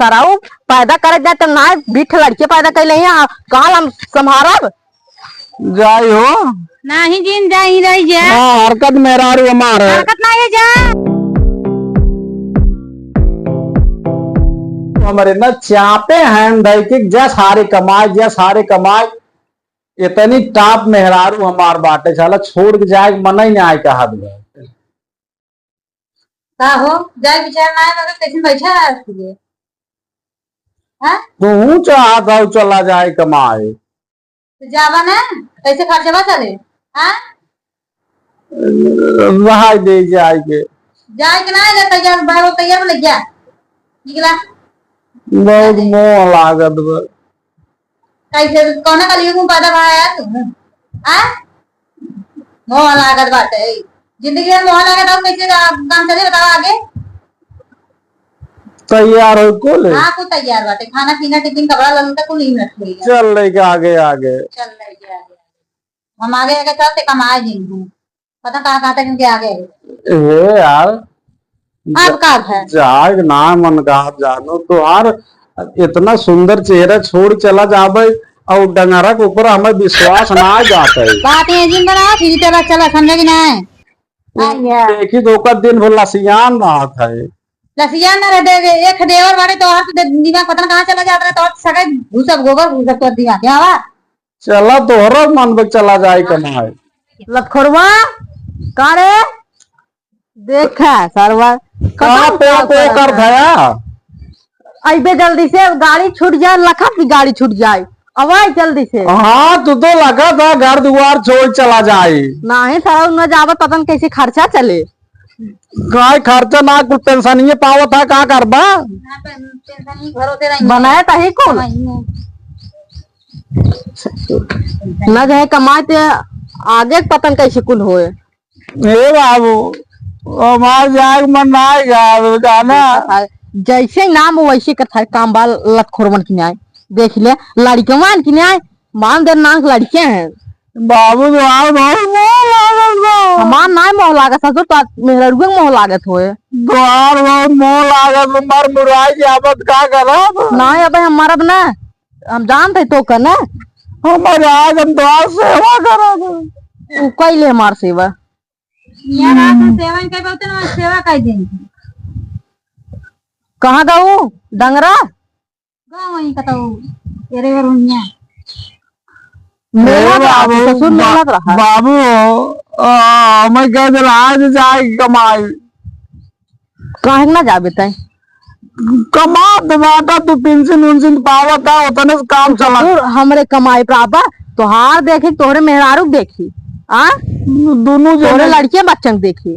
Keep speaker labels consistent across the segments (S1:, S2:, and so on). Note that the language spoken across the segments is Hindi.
S1: सराऊ पैदा करे जाए तो ना बीठ लड़के पैदा कर ले कहा हम संभारब
S2: जाई हो
S3: नहीं जिन जाई रही जा
S2: हरकत मेहरारू हमार है।
S3: हरकत ना है जा
S2: हमारे ना चापे हैं दैकिक जस हारे कमाए इतनी टाप मेहरारू हमार बाटे साला छोड़ के जाए मन ही नहीं आए कहा
S3: का हो जाए विचार ना है मगर कैसे बैठा है उसके हां
S2: तू चाहता चला जाए कमाए
S3: तो जावा ना कैसे खर्चवा चले हां
S2: रहा दे जाए के
S3: ना ले तैयार बाबू तैयार लग गया निकला
S2: बहुत मोह लागत बा
S3: कैसे कौन का लिए मुंह पैदा भाया तू हां मोह लागत बाटे जिंदगी में मोह लागत और कैसे काम चले बताओ आगे
S2: तैयार हो को ले
S3: हां को तैयार बाटे खाना पीना टिफिन कपड़ा लल्लू तक कुल ही रख ले
S2: चल ले के आगे
S3: चल ले के आगे हम आगे आगे चलते कमाए जिन पता कहां तक के आगे
S2: ए यार
S3: अब का है
S2: जाग ना मन का जानो तो यार इतना सुंदर चेहरा छोड़ चला जाबे और डंगरा के ऊपर हमें विश्वास ना जाता है
S3: बात है जिन बना फिर चला चला समझे कि नहीं
S2: देखी दो का दिन भर लसियान बात है
S3: लसिया ना रहे एक देवर बाड़े तो हाथ दिमाग पता कहां चला जाता है तो सगा घुसब गोबर घुसब तो दिमाग क्या बा
S2: चला तोहरा मन में चला जाए कमाए
S1: लखोरवा का रे देखा सरवा
S2: कहां पे कर धया
S1: अबे जल्दी से गाड़ी छूट जाए लखा की गाड़ी छूट जाए अवाई जल्दी से
S2: हाँ तू तो लगा था घर द्वार छोड़ चला जाए
S1: नहीं सारा न जावे पता कैसे खर्चा चले
S2: काय खर्चा ना कुछ पेंशन ये पावत है का करबा
S1: बनाया था ही कौन न जाए कमाते आगे पतन कैसे कुल होए
S2: ए बाबू हमार जाग मन ना आएगा गाना
S1: जैसे नाम वैसे कथा काम बाल लतखोरवन की न्याय देख ले लड़कियां की न्याय मान दे नाक लड़के हैं
S2: बाबू तो आप बहुत मोह लागत बा
S1: हमार नाय मोह लागत ससुर तो मेरा रुगन मोह लागत होए
S2: द्वार बहुत मोह लागत मार मुराई की आबद का करब
S1: नाय अब हमारा ना हम जानते तो करना
S2: हमारे आज हम द्वार सेवा करब
S1: उ कैले हमार सेवा
S3: यार आप सेवा कई बोलते ना सेवा कई दिन
S1: कहां गाऊ डंगरा
S3: गांव वही कतौ तेरे वरुनिया
S1: मेरा बाबू ससुर मेहनत रहा
S2: बाबू मैं कह दिल आज जाए कमाई
S1: कहीं ना जाबे तय
S2: कमा दबाता तू पेंशन उनशन पावत है उतने से काम चला
S1: हमरे कमाई प्रापा तोहार देखी तोहरे मेहरारू देखी आ
S2: दोनों
S1: तोहरे लड़के बच्चन देखी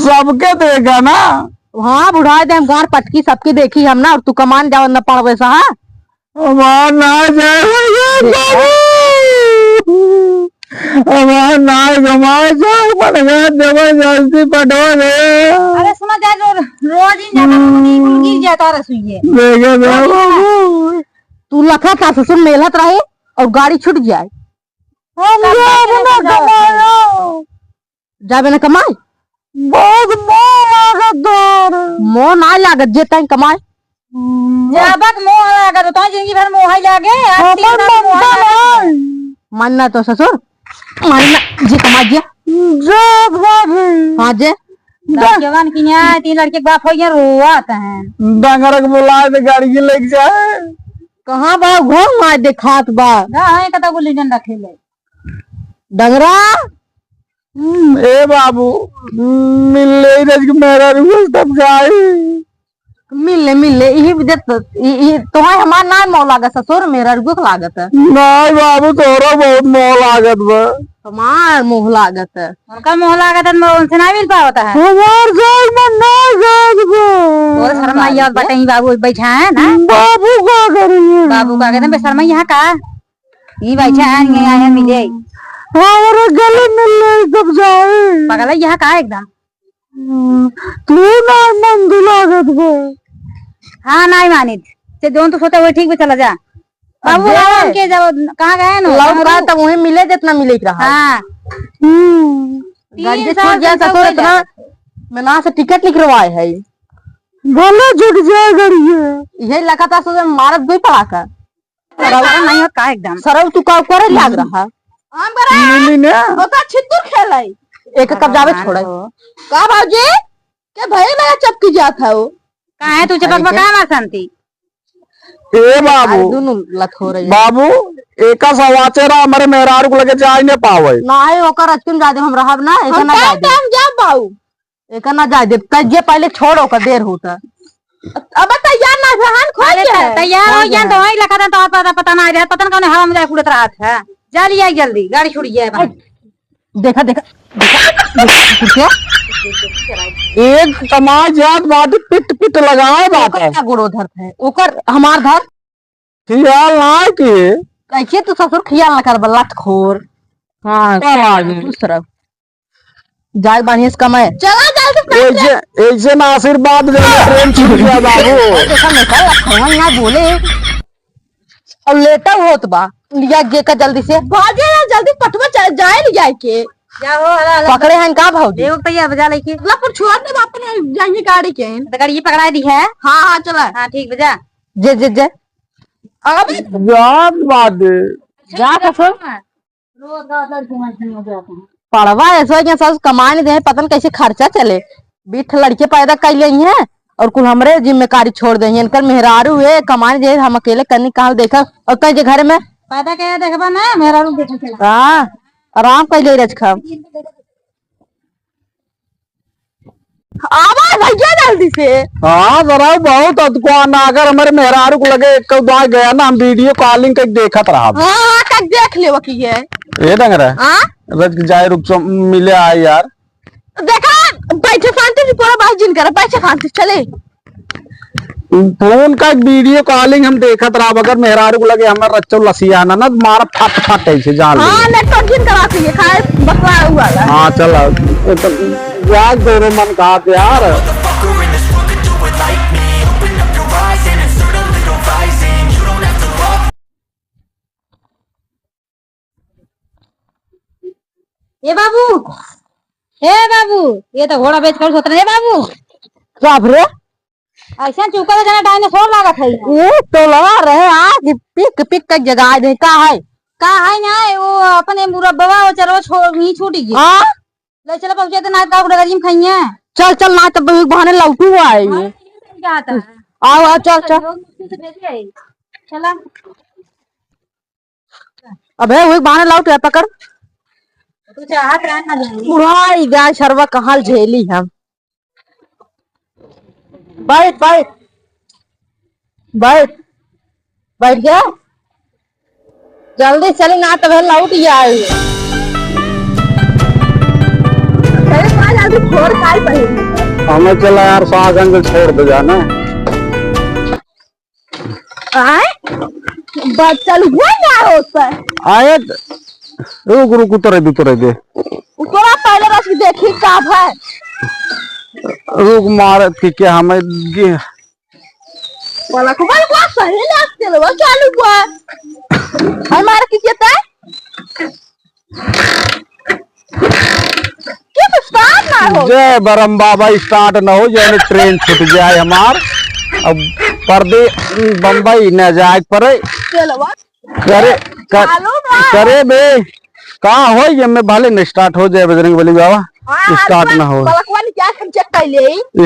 S2: सबके देगा ना
S1: हाँ बुढ़ाए दे हम गाड़ पटकी सबकी देखी हम ना और तू कमान जाओ न पड़वे सा
S2: हमार ना जाए हमार ना कमाए जाए पड़ेगा जबरदस्ती पटवा दे
S3: अरे सुना जा रोज ही जाता तो गिर जाता रसुइए
S2: देखे दे बाबू
S1: तू लखा था ससुर मेहनत रहे और गाड़ी छूट जाए
S2: हम
S1: जाबे न कमाए
S2: बहुत मोह लागत
S1: मोह ना लागत जे तय कमाए
S3: जाबक मोह लागत तो जिंदगी भर मोह ही लागे
S1: मानना तो ससुर मानना जी कमा दिया हाँ जे
S3: जवान की न्याय तीन लड़के के बाप हो गया रोआत हैं
S2: डंगर बुलाए तो गाड़ी लेके जाए
S1: कहाँ बा घूम मार दे खात बा
S3: है कता गुल्ली डंडा खेले
S1: डंगरा
S2: ए बाबू मिले मेरा रूल तब जाए
S1: मिलने यही तुम्हारे हमार ना मोह लागत ससुर मेरा रुक लागत है
S2: नहीं बाबू तोरा बहुत मोह लागत बा
S1: हमार मोह लागत है
S3: उनका मोह लागत है उनसे ना मिल पाता है
S2: हमार जाग में ना जाग बा
S3: और शर्मा याद बटई बाबू बैठा है ना
S2: बाबू का करेंगे
S3: बाबू का कहते हैं शर्मा यहाँ का ये बैठा है यहाँ मिले
S2: हमारे गले मिल कब जाए
S3: पगला यहाँ का एकदम
S2: तू ना मन लागत बा
S3: हाँ नहीं मानित से दोन तो सोचा वो ठीक भी चला जा बाबू रावण के जब कहाँ गए ना
S1: लौट रहा तब वहीं मिले जितना मिले रहा
S3: हाँ
S1: गाड़ी से छूट गया ससुर इतना मैं ना से टिकट लिखवाए है
S2: भले जुग जाए गड़िए।
S1: यही लगाता सोचे मारत भी पड़ा कर
S3: नहीं होता एकदम
S1: सरल तू का करे लग रहा
S2: मिली ने
S1: होता छित्तू खेलाई एक कब जावे छोड़े का भाजी के भई लगा चपकी जात है वो
S3: कहाँ है तू चपक बका ना शांति
S2: ए बाबू
S1: दोनों लत हो रही है
S2: बाबू एक सवाचेरा हमारे मेहरारू को लगे जाए नहीं पावे
S1: नहीं होकर अचकिन जा दे हम रहब ना एक ना जा दे हम जा बाऊ एक ना जा दे कजे पहले छोड़ो का देर होता अब तैयार ना रहन खोल के
S3: तैयार हो गया तो वही लगा तो पता ना रहा पता ना कौन हवा में जाए उड़त रहा था जा लिया जल्दी गाड़ी छुड़िए
S1: देखा देखा देखा
S2: एक तमाज याद बात पिट पिट लगाए बात है
S1: क्या गुड़ो धर है ओकर हमार धर
S2: खियाल ना कि
S1: कैसे तू ससुर खियाल ना कर लत खोर हां दूसरा जाय बढ़िया से कमाए चला जल्दी
S2: ऐसे ना आशीर्वाद दे ट्रेन छूट गया बाबू
S1: देखा नहीं कर लखवा यहां बोले और लेटा होत बा लिया गे का जल्दी से भागे ना जल्दी पटवा जाए ले जाए के
S3: जाओ
S1: पकड़े हैं का भाव
S3: देखो तैयार बजा लेके
S1: ला पर छोड़ दे अपने जाइए गाड़ी के
S3: तो गाड़ी ये पकड़ा दी है
S1: हां हां चला
S3: हां ठीक बजा
S1: जे जे जे अब
S2: याद बात
S1: जा ससुर पड़वा ऐसा क्या सब कमा नहीं दे पता नहीं कैसे खर्चा चले बीठ लड़के पैदा कर ले हैं और कुल हमरे जिम्मेदारी छोड़ दे इनकर मेहरारू है कमाने दे हम अकेले करने कहा देखा और कहीं घर में
S3: पैदा क्या देखबा ना मेरा रूम देखा चला
S1: हाँ आराम कर ले रज खा आवाज भैया जल्दी से
S2: हाँ जरा बहुत अदकुआना अगर हमारे मेहरारू को लगे एक बार गया ना हम वीडियो कॉलिंग का देखत रहा
S1: हाँ तक देख ले की है
S2: ये डंग रहा
S1: हाँ
S2: रज जाए रुक मिले आए यार
S1: देखा बैठे शांति से पूरा बात जिन कर बैठे शांति चले
S2: फोन का वीडियो कॉलिंग हम देखत रहा अगर मेहरारू को लगे हमारा रच्चो लसियाना ना मारा फट फट ऐसे जान
S1: हाँ नेटवर्क जिन करा के खाए बकरा हुआ है
S2: हाँ चला याद दोनों मन कहा थे यार
S3: ए बाबू ये तो घोड़ा बेच कर सोच रहे बाबू
S1: सब रे
S3: ऐसा चुका तो जाना डायनासोर लागत है
S1: वो तो लगा रहे आज पिक पिक का जगह दे का है
S3: ना वो अपने मुरब्बा वो चलो छोड़ नहीं छूटी गई
S1: हाँ
S3: ले चलो पहुंचे तो ना का उड़ा गरीम खाइए
S1: चल चल ना तब बहाने लौटू आए
S3: जाता है
S1: आओ आओ चल चल
S3: चला
S1: अबे वो बहाने लौट है पकड़
S3: तू चाहत रहा ना जानी
S1: बुढ़ाई गाय शर्मा कहाँ झेली हम बैठ बैठ बैठ बैठ गया जल्दी चली ना तो लौट जाए
S2: हमें चला यार सागंज छोड़ दे जाना
S1: चल हुआ क्या होता है
S2: आए रुक रुक उतरे दे
S1: उतरा पहले रस देखी का है
S2: रुक मार के हमें
S1: वाला को बड़ा सही लगते लो चालू हुआ हमारा कितना किस स्टार्ट ना हो
S2: जय बरम बाबा स्टार्ट ना हो जाने ट्रेन छूट जाए हमार अब पर्दे बम्बई न जाए पड़े करे बे कहाँ हो ये में भले न स्टार्ट हो जाए बजरंग बली बाबा स्टार्ट ना हो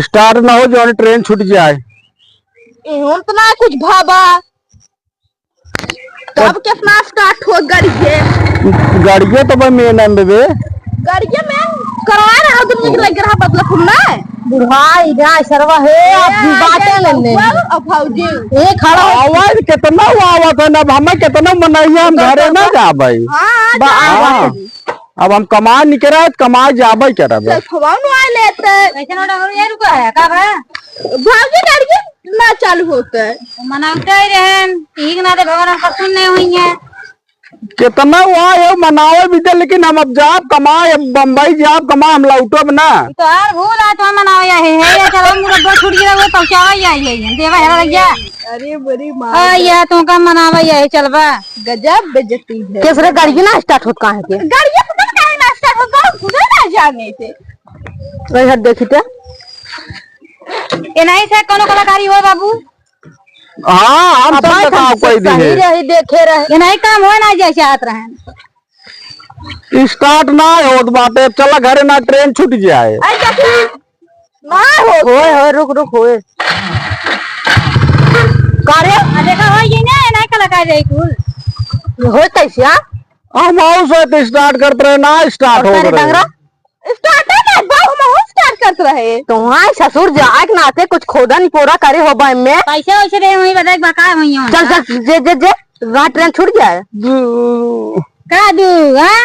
S2: स्टार्ट ना हो जो ट्रेन छूट जाए
S1: तो ना कुछ भाबा तब कितना स्टार्ट हो
S2: गाड़िया तो भाई मेन है बे
S1: गाड़िया में करवा रहा तुम निकल लग रहा बदला खुलना है बुढ़ाई गाय सरवा है आप बातें लेने अब भौजी ये खड़ा
S2: आवाज कितना आवाज है ना हमें कितना मनाइए हम घरे ना जा भाई अब हम कमा निकल रहे कमा जाबे क्या रहे
S1: खवानो आ लेते
S3: कैसे नोटा हो ये रुका है का बा
S1: भौजी गाड़ी ना चालू होता है
S3: मनाते ही रहन ठीक ना दे भगवान का सुनने हुई है
S2: कितना हुआ है मनावे भी दे लेकिन हम अब जाब कमाए बम्बई जाब कमा हम लौटब ना
S3: तो यार भूल आ तो मनावे है या चलो मुरब्बा छूट गया वो पहुंचावा ही आई है देवा है लगिया
S1: अरे बड़ी मां
S3: या तो का मनावा है चलबा
S1: गजब बेइज्जती है किसरे गाड़ी ना स्टार्ट होत काहे के गाड़ी पता काहे ना स्टार्ट होत खुद ना जाने थे वही हट देखी थे
S3: ये नहीं से कोनो कलाकारी हो बाबू।
S2: हाँ हम सब बताओ कोई दी
S1: सही
S2: है
S1: रही देखे रहे
S3: ये नहीं काम हो ना जैसे आत रहे।
S2: स्टार्ट ना होत बाटे चला घरे ना ट्रेन छूट जाए
S1: होए रुक रुक होए कार्य
S3: देखा हो ये नहीं कलाकारी रही कुल।
S1: होए कैसे
S2: हम हाउस तो स्टार्ट करते रहे ना स्टार्ट हो
S1: डंगरा
S2: रहे
S1: स्टार्ट है ना बहुत स्टार्ट करते रहे तुम्हारे ससुर जाए नाते कुछ खोदा नहीं कोरा करे हो बाई में
S3: पैसे वैसे दे वही बता बका वही हो।
S1: चल चल जे जे जे वहाँ ट्रेन छूट जाए
S3: का दू हां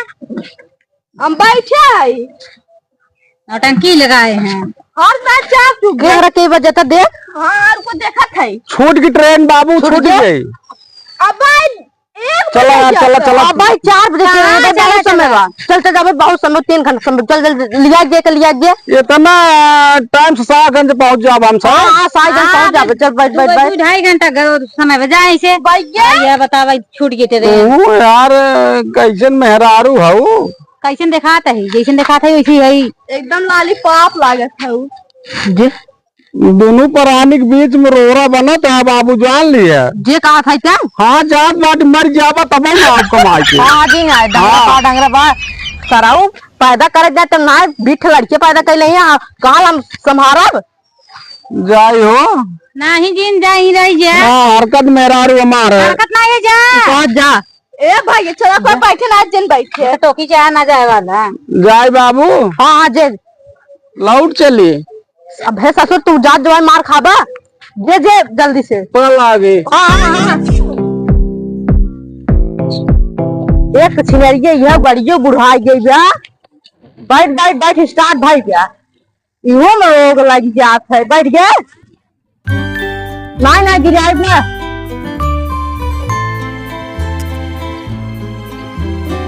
S1: हम बैठे आई
S3: नौटंकी लगाए हैं।
S1: और मैं चाप तू घेर के वजह से देख हां को देखा था
S2: छूट की ट्रेन बाबू छूट गई
S1: अब भाई
S2: चला चला चला
S1: अब भाई 4 बजे से बहुत समय बा चल चल जाबे बहुत समय 3 घंटा समय चल चल लिया जे
S2: इतना टाइम से 7 घंटे पहुंच जाब हम सब
S1: हां 7 घंटे पहुंच जाबे चल बैठ बैठ बैठ
S3: 2.5 घंटा समय बजा ऐसे ये बता भाई छूट गए थे
S2: ओ यार कैसन मेहरारू हऊ
S3: कैसन दिखाता है जैसन दिखाता है वैसे ही
S1: एकदम लॉलीपॉप लागत है जे
S2: दोनों प्राणी के बीच में रोरा बना तो बाबू जान लिया
S1: जे कहा था क्या
S2: हाँ जात बाट मर जाबा तब ना आप कमाई के
S1: हां जी ना डंगरा बा सराऊ पैदा करे जाए तो ना बिठ लड़के पैदा कर ले कहां हम संभारब
S2: जाई हो
S3: नहीं जिन जाई रही जे
S2: हाँ हरकत मेहरारू हमार है
S3: हरकत ना है जा
S1: पहुंच जा ए भाई चला कोई बैठे ना जन बैठे
S3: टोकी चाह ना जाए वाला
S2: जाई बाबू
S1: हां जे
S2: लौट चली
S1: अब है ससुर तू जात जवान मार खाबा जे जे जल्दी से
S2: पल आगे
S1: हाँ। एक छिनरिये यह बड़ियो बुढ़ाई गई बा बैठ बैठ बैठ स्टार्ट भाई क्या इहो में रोग लग जात है बैठ गए नहीं गिराए ना